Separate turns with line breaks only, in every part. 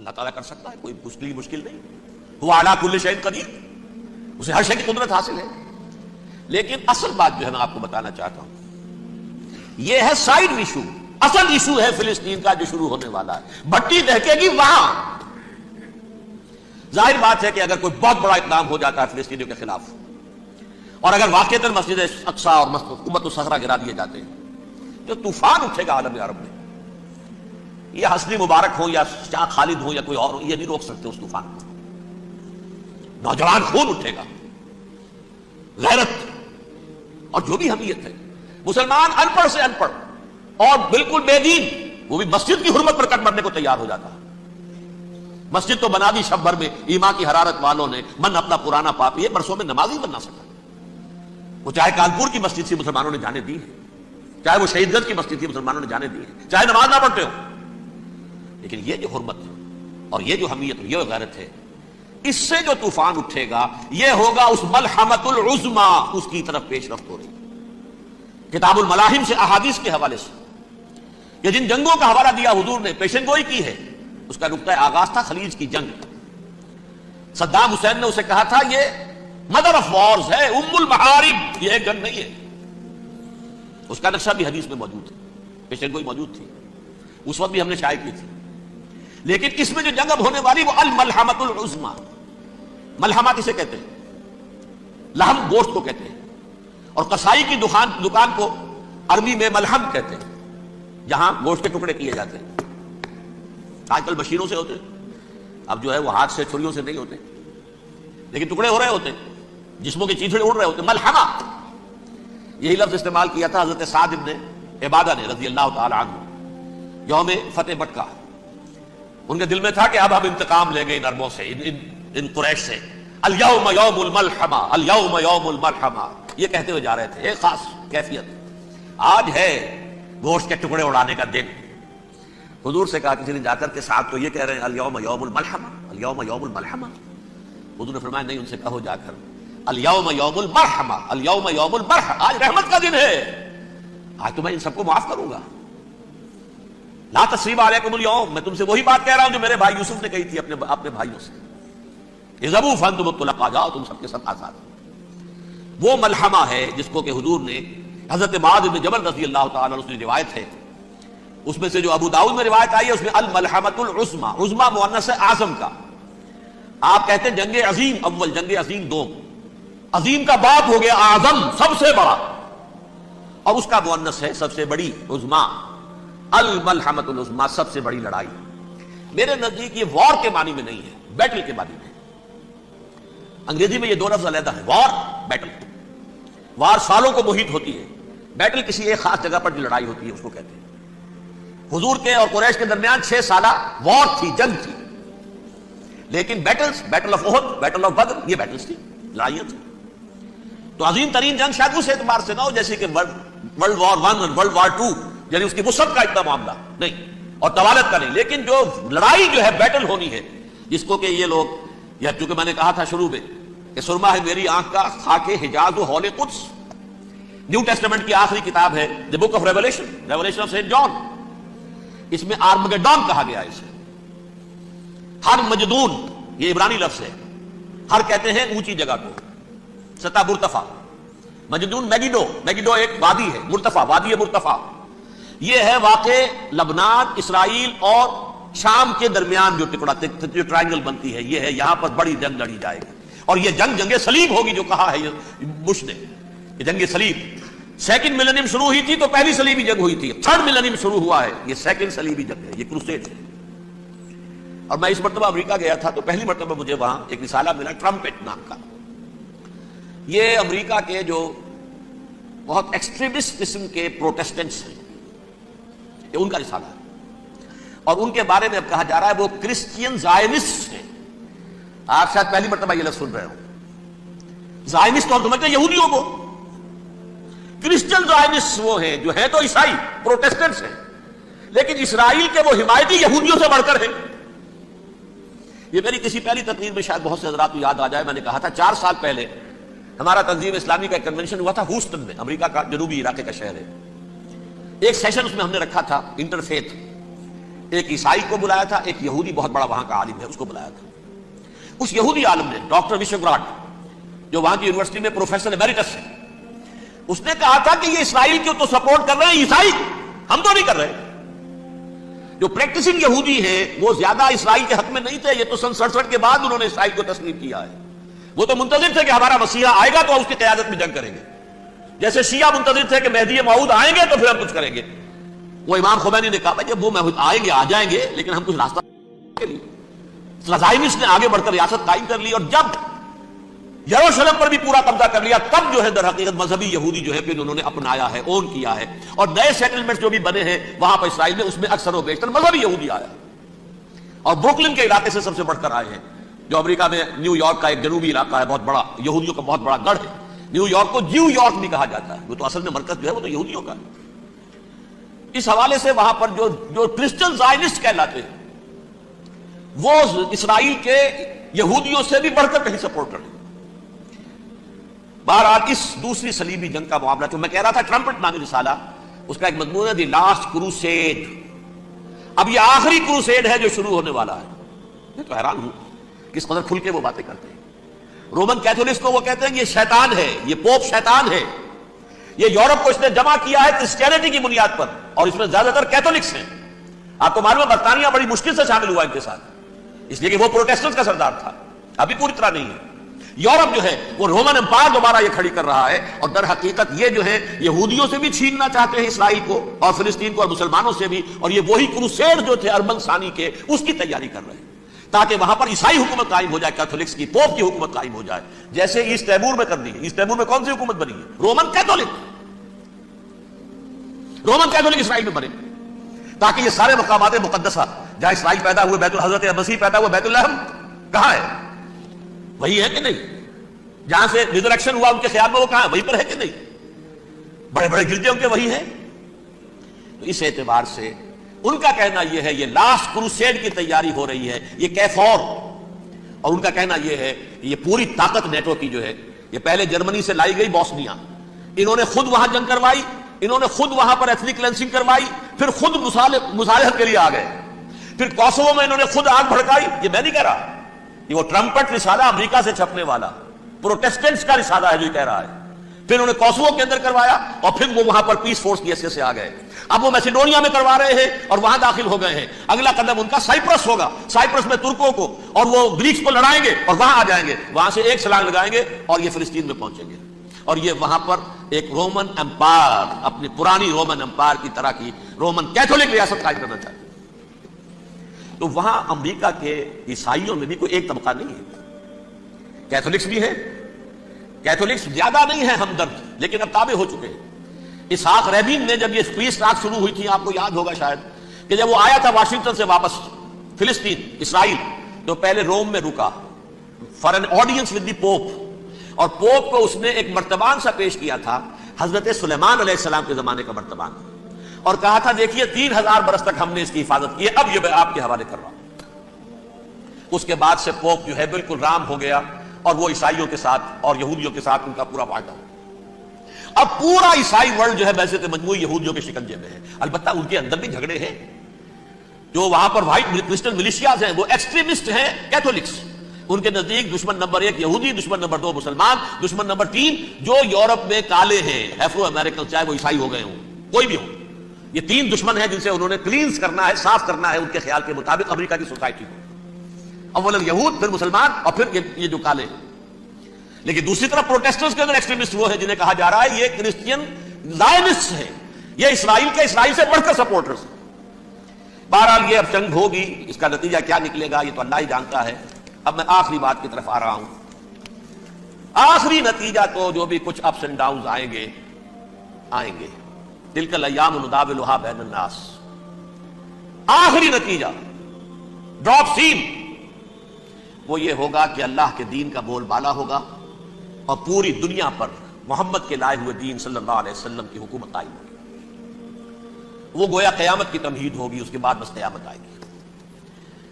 اللہ تعالیٰ کر سکتا ہے، کوئی مشکل نہیں. هو علی کل شیء قدیر، اسے ہر شے کی قدرت حاصل ہے. لیکن اصل بات جو ہے میں آپ کو بتانا چاہتا ہوں، یہ ہے سائیڈ ایشو. اصل ایشو ہے فلسطین کا جو شروع ہونے والا ہے. بھٹی دہکے گی وہاں. ظاہر بات ہے کہ اگر کوئی بہت بڑا اقدام ہو جاتا ہے فلسطینیوں کے خلاف، اور اگر واقعتاً مسجد اقصیٰ اور قبۃ الصخرہ گرا دیے جاتے ہیں، جو طوفان اٹھے گا عالم عرب میں، یہ حسنی مبارک ہو یا شاہ خالد ہو یا کوئی اور ہو، یہ نہیں روک سکتے اس طوفان کو. نوجوان خون اٹھے گا، غیرت اور جو بھی حمیت ہے. مسلمان ان پڑھ سے ان پڑھ اور بالکل بے دین، وہ بھی مسجد کی حرمت پر کٹ مرنے کو تیار ہو جاتا ہے. مسجد تو بنا دی شب بھر میں، ایمان کی حرارت والوں نے، من اپنا پرانا پاپی ہے، برسوں میں نمازی بن نہ سکا. وہ چاہے کانپور کی مسجد سے مسلمانوں نے جانے دی ہے، چاہے وہ شہید گنج کی مسجد تھی مسلمانوں نے جانے دی ہے، چاہے نماز نہ پڑھتے ہو. لیکن یہ جو حرمت اور یہ جو حمیت اور یہ غیرت ہے، اس سے جو طوفان اٹھے گا یہ ہوگا اس ملحمۃ العظما، اس کی طرف پیش رفت ہو رہی. کتاب الملاحم سے احادیث کے حوالے سے یہ جن جنگوں کا حوالہ دیا حضور نے، پیشن گوئی کی ہے، اس کا نقطہ آغاز تھا خلیج کی جنگ. صدام حسین نے اسے کہا تھا یہ مدر آف وارز ہے، ام المحارب، یہ ایک جنگ نہیں ہے. اس کا نقشہ بھی حدیث میں موجود ہے، پیشن گوئی موجود تھی، اس وقت بھی ہم نے شائع کی تھی. لیکن اس میں جو جنگ اب ہونے والی وہ الملحمۃ العظما. ملحمہ کسے کہتے ہیں؟ لحم گوشت کو کہتے ہیں، اور قصائی کی دکان کو عربی میں ملحم کہتے ہیں، جہاں گوشت کے ٹکڑے کیے جاتے ہیں. آج کل مشینوں سے ہوتے ہیں، اب جو ہے وہ ہاتھ سے چھریوں سے نہیں ہوتے، لیکن ٹکڑے ہو رہے ہوتے ہیں، جسموں کے چیتھڑے اڑ رہے ہوتے ہیں. ملحمہ یہی لفظ استعمال کیا تھا حضرت سعد ابن عبادہ نے رضی اللہ تعالی عنہ یوم فتح مکہ. ان کے دل میں تھا کہ اب ہم انتقام لیں گے ان عربوں سے، ان قریش سے. الیوم یوم الملحمہ، الیوم یوم الملحمہ، یہ کہتے ہوئے جا رہے تھے. ایک خاص کیفیت، آج ہے گوشت کے ٹکڑے اڑانے کا دن. حضور سے کہا کسی نے جا کر کے ساتھ تو یہ کہہ رہے ہیں الیوم یوم الملحمہ، الیوم یوم الملحمہ. حضور نے فرمایا نہیں، ان سے کہو جا کر الیوم یوم المرحمہ، الیوم یوم المرحمہ، آج رحمت کا دن ہے، آج تو میں ان سب کو معاف کروں گا. لا تثریب علیکم اليوم، میں تم سے وہی بات کہہ رہا ہوں جو میرے بھائی یوسف نے کہی تھی اپنے بھائیوں سے. اذهبوا فانتم الطلقاء، جاؤ تم سب کے ساتھ آزاد. وہ ملحمہ ہے جس کو کہ حضور نے حضرت معاذ بن جبل رضی اللہ تعالیٰ عنہ سے روایت ہے، اس میں سے جو ابو داؤد میں روایت آئی ہے اس میں الملحمۃ العظما، عظما مؤنث ہے اعظم کا. آپ کہتے ہیں جنگ عظیم اول، جنگ عظیم دوم، عظیم کا باب ہو گیا اعظم، سب سے بڑا، اور اس کا مؤنث ہے سب سے بڑی، عظما. الملحمۃ العظما، سب سے بڑی لڑائی. میرے نزدیک یہ وار کے معنی میں نہیں ہے، بیٹل کے معنی میں. انگریزی میں یہ دو لفظ علیحدہ ہے، وار، بیٹل. وار سالوں کو محیط ہوتی ہے، بیٹل کسی ایک خاص جگہ پر جو لڑائی ہوتی ہے اس کو کہتے ہیں. حضور کے اور قریش کے درمیان 6 سالہ وار تھی، جنگ تھی. لیکن battles, battle of Uhud, battle of Badr, یہ بیٹلز تھی، لڑائیاں تھی. تو عظیم ترین جنگ شاید اس اعتبار سے نہ ہو جیسے کہ ورلڈ وار 1 اور ورلڈ وار 2، یعنی اس کی وسعت کا اتنا معاملہ نہیں اور طوالت کا نہیں. لیکن جو لڑائی جو ہے بیٹل ہونی ہے، جس کو کہ یہ لوگ، یا چونکہ میں نے کہا تھا شروع میں کہ سرما ہے میری آنکھ کا خاک حجاز و ہول قدس، نیو ٹیسٹمنٹ کی آخری کتاب ہے the book of Revelation, Revelation of Saint John. اس میں آرمگیڈون کہا گیا ہے اسے. ہر مجدون، یہ عبرانی لفظ ہے، ہر کہتے ہیں اونچی جگہ کو، سطح مرتفع. مجدون میگیڈو، میگیڈو ایک وادی ہے، مرتفع، وادی مرتفع. یہ ہے واقع لبنان، اسرائیل اور شام کے درمیان جو ٹکڑا، جو ٹرائنگل بنتی ہے، یہ ہے. یہاں پر بڑی جنگ لڑی جائے گی، اور یہ جنگ صلیب ہوگی جو کہا ہے بش نے، یہ جنگ صلیب. سیکنڈ ملینیم شروع ہوئی تھی تو پہلی صلیبی جنگ ہوئی تھی، تھرڈ ملینیم شروع ہوا ہے، یہ سیکنڈ صلیبی جنگ ہے، یہ کروسیڈ ہے. اور میں اس مرتبہ امریکہ گیا تھا تو پہلی مرتبہ مجھے وہاں ایک رسالہ ملا ٹرمپٹ نام کا. یہ امریکہ کے جو بہت ایکسٹریمسٹ قسم کے پروٹیسٹنٹس ہیں، یہ ان کا رسالہ ہے، اور ان کے بارے میں اب کہا جا رہا ہے وہ کرسچین زائنسٹ ہیں. آپ شاید پہلی مرتبہ یہ لفظ سن رہے ہو. زائنسٹ اور سمجھتے ہیں یہودیوں کو، کرسچین زائنسٹ وہ ہیں جو ہیں تو عیسائی پروٹیسٹنٹس ہیں، لیکن اسرائیل کے وہ حمایتی یہودیوں سے بڑھ کر ہیں. یہ میری کسی پہلی تقریر میں شاید بہت سے حضرات کو یاد آ جائے، میں نے کہا تھا 4 سال پہلے ہمارا تنظیم اسلامی کا ایک کنونشن ہوا تھا ہیوسٹن میں، امریکہ کا جنوبی علاقے کا شہر ہے. ایک سیشن اس میں ہم نے رکھا تھا انٹرفیتھ، ایک عیسائی کو بلایا تھا، ایک یہودی بہت بڑا وہاں کا عالم ہے اس کو بلایا تھا. اس یہودی عالم نے ڈاکٹر وشوگراٹ، جو وہاں کی یونیورسٹی میں پروفیسر ایمیریٹس ہے، اس نے کہا تھا کہ یہ اسرائیل کو تو سپورٹ کر رہے ہیں عیسائی، ہم تو نہیں کر رہے. جو پریکٹسنگ یہودی ہیں وہ زیادہ اسرائیل کے حق میں نہیں تھے، یہ تو سن 67 کے بعد انہوں نے اسرائیل کو تسلیم کیا ہے. وہ تو منتظر تھے کہ ہمارا مسیحا آئے گا تو اس کی قیادت میں جنگ کریں گے، جیسے شیعہ منتظر تھے کہ مہدی موعود آئیں گے تو پھر ہم کچھ کریں گے. وہ امام خمینی نے کہا بھائی جب وہ آئیں گے آ جائیں گے، لیکن ہم کچھ راستہ زائنسٹ نے آگے بڑھ کر ریاست قائم کر لی، اور جب یروشلم پر بھی پورا قبضہ کر لیا تب جو ہے در حقیقت مذہبی یہودی جو ہے پھر انہوں نے اپنایا ہے، اون کیا ہے، اور نئے سیٹلمنٹس جو بھی بنے ہیں وہاں پر اسرائیل میں اس میں اکثر و بیشتر مذہبی یہودی آیا، اور بروکلن کے علاقے سے سب سے بڑھ کر آئے ہیں، جو امریکہ میں نیو یارک کا ایک جنوبی علاقہ ہے، بہت بڑا یہودیوں کا بہت بڑا گڑھ ہے. نیو یارک کو جیو یارک بھی کہا جاتا ہے، وہ تو اصل میں مرکز جو ہے وہ تو یہودیوں کا ہے. اس حوالے سے وہاں پر جو کرسچن زائنسٹ کہلاتے ہیں وہ اسرائیل کے یہودیوں سے بھی بڑھ کر کہیں سپورٹ کرتے ہیں. بہرحال اس دوسری صلیبی جنگ کا معاملہ جو میں کہہ رہا تھا، ٹرمپٹ نامی رسالہ، اس کا ایک مضمون ہے دی لاسٹ کروسیڈ. اب یہ آخری کروسیڈ ہے جو شروع ہونے والا ہے. میں تو حیران ہوں کس قدر کھل کے وہ باتیں کرتے ہیں. رومن کیتھولکس کو وہ کہتے ہیں کہ یہ شیطان ہے، یہ پوپ شیطان ہے، یہ یورپ کو اس نے جمع کیا ہے کرسچینٹی کی بنیاد پر، اور اس میں زیادہ تر کیتھولکس ہیں. آپ کو معلوم ہے برطانیہ بڑی مشکل سے شامل ہوا ان کے ساتھ، اس لیے کہ وہ پروٹیسٹنٹ کا سردار تھا، ابھی پوری طرح نہیں ہے. یورپ جو ہے وہ رومن امپائر دوبارہ یہ کھڑی کر رہا ہے، اور در حقیقت یہ جو ہے یہودیوں سے بھی چھیننا چاہتے ہیں اسرائیل کو اور فلسطین کو، اور مسلمانوں سے بھی، اور یہ وہی کروسیڈ جو تھے اربن ثانی کے اس کی تیاری کر رہے ہیں تاکہ وہاں پر عیسائی حکومت قائم ہو جائے، کیتھولکس کی، پوپ کی حکومت قائم ہو جائے، جیسے ایسٹ تیمور میں کر دی. ایسٹ تیمور میں کون سی حکومت بنی ہے؟ رومن کیتھولک اسرائیل میں بنے، تاکہ یہ سارے مقامات مقدسہ جہاں اسرائیل پیدا ہوئے، بیت حضرت مسیح پیدا ہوئے، بیت الحم کہاں ہے؟ وہی ہے کہ نہیں؟ جہاں سے ریزریکشن ہوا ان کے خیال میں وہ کہاں ہے؟ وہیں پر ہے کہ نہیں؟ بڑے بڑے گرجے ان کے وہی ہیں. تو اس اعتبار سے ان کا کہنا یہ ہے یہ لاسٹ کروسیڈ کی تیاری ہو رہی ہے، یہ کیفور. اور ان کا کہنا یہ ہے کہ یہ پوری طاقت نیٹو کی جو ہے، یہ پہلے جرمنی سے لائی گئی بوسنیا، انہوں نے خود وہاں جنگ کروائی، انہوں نے خود وہاں پر ایتھنک کلینسنگ کروائی، پھر خود مصالحت کے لیے آ گئے، پھر کوسوو میں انہوں نے خود آگ بھڑکائی. یہ میں نہیں کہہ رہا، یہ وہ ٹرمپٹ رسالہ امریکہ سے چھپنے والا پروٹیسٹنٹس کا رسالہ ہے جو کہہ رہا ہے. پھر انہوں نے کوسوو کے اندر کروایا، اور پھر وہ وہاں پر پیس فورس کی حیثیت سے آ گئے. اب وہ میسیڈونیا میں کروا رہے ہیں اور وہاں داخل ہو گئے ہیں. اگلا قدم ان کا سائپرس ہوگا، سائپرس میں ترکوں کو اور وہ گریکس کو لڑائیں گے اور وہاں آ جائیں گے، وہاں سے ایک چھلانگ لگائیں گے اور یہ فلسطین میں پہنچیں گے، اور یہ وہاں پر ایک رومن امپائر، اپنی پرانی رومن امپائر کی طرح کی رومن کیتھولک ریاست قائم کرنا چاہتے ہیں. تو وہاں امریکہ کے عیسائیوں میں بھی کوئی ایک طبقہ نہیں ہے، کیتھولکس بھی ہیں، کیتھولکس زیادہ نہیں ہے ہمدرد، لیکن اب تابع ہو چکے ہیں. اسحاق ریبین نے جب یہ پیس ٹاک شروع ہوئی تھی، آپ کو یاد ہوگا شاید، کہ جب وہ آیا تھا واشنگٹن سے واپس فلسطین اسرائیل، تو پہلے روم میں رکا for an audience with the Pope, اور پوپ کو اس نے ایک مرتبان سا پیش کیا تھا، حضرت سلیمان علیہ السلام کے زمانے کا مرتبان، اور کہا تھا دیکھیے 3000 برس تک ہم نے اس کی حفاظت کی ہے، اب یہ میں آپ کے حوالے کر رہا ہوں. اس کے بعد سے پوپ جو ہے بالکل رام ہو گیا، اور وہ عیسائیوں کے ساتھ اور یہودیوں کے ساتھ ان کا پورا وعدہ ہو. اب پورا عیسائی ورلڈ جو ہے ویسے تو مجموعی یہودیوں کے شکنجے میں ہے، البتہ ان کے اندر بھی جھگڑے ہیں. جو وہاں پر وائٹ کرسچن ملیشیاز ہیں وہ ایکسٹریمسٹ ہیں کیتھولکس، ان کے نزدیک دشمن نمبر 1 یہودی، دشمن نمبر 2 مسلمان، دشمن نمبر 3 جو یورپ میں کالے ہیں، ایفرو امریکن، چاہے وہ عیسائی ہو گئے ہوں کوئی بھی ہو. یہ 3 دشمن ہیں جن سے انہوں نے کلینز کرنا ہے، صاف کرنا ہے ان کے خیال کے مطابق امریکہ کی سوسائٹی کو، اول یہود، پھر مسلمان، اور پھر یہ جو کالے ہیں. لیکن دوسری طرف پروٹیسٹنٹس کے اندر ایکسٹریمسٹ وہ ہیں جنہیں کہا جا رہا ہے یہ کرسچین زائنسٹ ہیں، یہ اسرائیل سے بڑھ کر سپورٹرز ہیں. بہرحال یہ اب جنگ ہوگی، اس کا نتیجہ کیا نکلے گا یہ تو اللہ ہی جانتا ہے. اب میں آخری بات کی طرف آ رہا ہوں. آخری نتیجہ تو جو بھی کچھ اپس اینڈ ڈاؤنز آئیں گے، تلک الایام نداولها بین الناس، آخری نتیجہ ڈراپ سین وہ یہ ہوگا کہ اللہ کے دین کا بول بالا ہوگا، اور پوری دنیا پر محمد کے لائے ہوئے دین صلی اللہ علیہ وسلم کی حکومت قائم ہوگی. وہ گویا قیامت کی تمہید ہوگی، اس کے بعد بس قیامت آئے گی،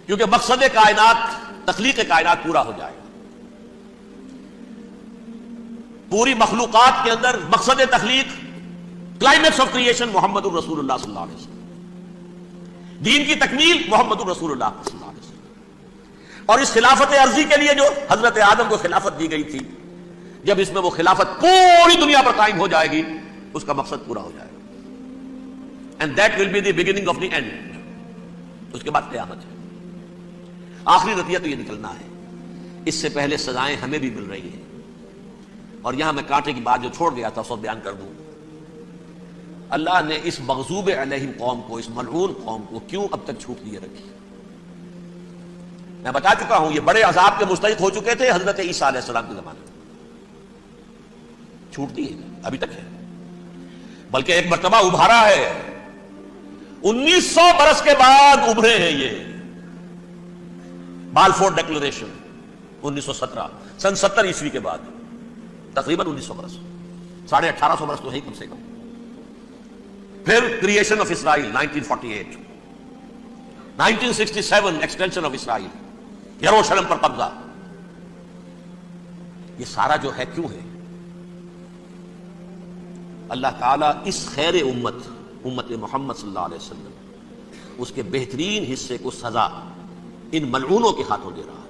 کیونکہ مقصد کائنات، تخلیق کائنات پورا ہو جائے گا. پوری مخلوقات کے اندر مقصد تخلیق، کلائمیکس آف کریشن محمد الرسول اللہ صلی اللہ علیہ وسلم. دین کی تکمیل محمد رسول اللہ صلی اللہ علیہ وسلم. اور اس خلافت عرضی کے لیے جو حضرت آدم کو خلافت دی گئی تھی، جب اس میں وہ خلافت پوری دنیا پر قائم ہو جائے گی، اس کا مقصد پورا ہو جائے گا. And that will be the beginning of the end. اس کے بعد قیامت ہے. آخری نتیجہ تو یہ نکلنا ہے. اس سے پہلے سزائیں ہمیں بھی مل رہی ہیں. اور یہاں میں کانٹے کی بات جو چھوڑ گیا تھا سو بیان کر دوں. اللہ نے اس مغضوب علیہم قوم کو، اس ملعون قوم کو کیوں اب تک چھوٹ دیے رکھی؟ میں بتا چکا ہوں یہ بڑے عذاب کے مستحق ہو چکے تھے حضرت عیسیٰ علیہ السلام کے زمانے میں. چھوٹ دی ہے ابھی تک ہے، بلکہ ایک مرتبہ ابھارا ہے. 1900 برس کے بعد ابھرے ہیں یہ. بالفور ڈیکلریشن 1917 سن 70 عیسوی کے بعد، تقریباً 1900 برس، 1850 برس تو ہے ہی کم سے کم. پھر creation of Israel 1948، 1967 extension of Israel, یروشلم پر قبضہ. یہ سارا جو ہے کیوں ہے؟ اللہ تعالیٰ اس خیر امت محمد صلی اللہ علیہ وسلم، اس کے بہترین حصے کو سزا ان ملعونوں کے ہاتھوں دے رہا ہے.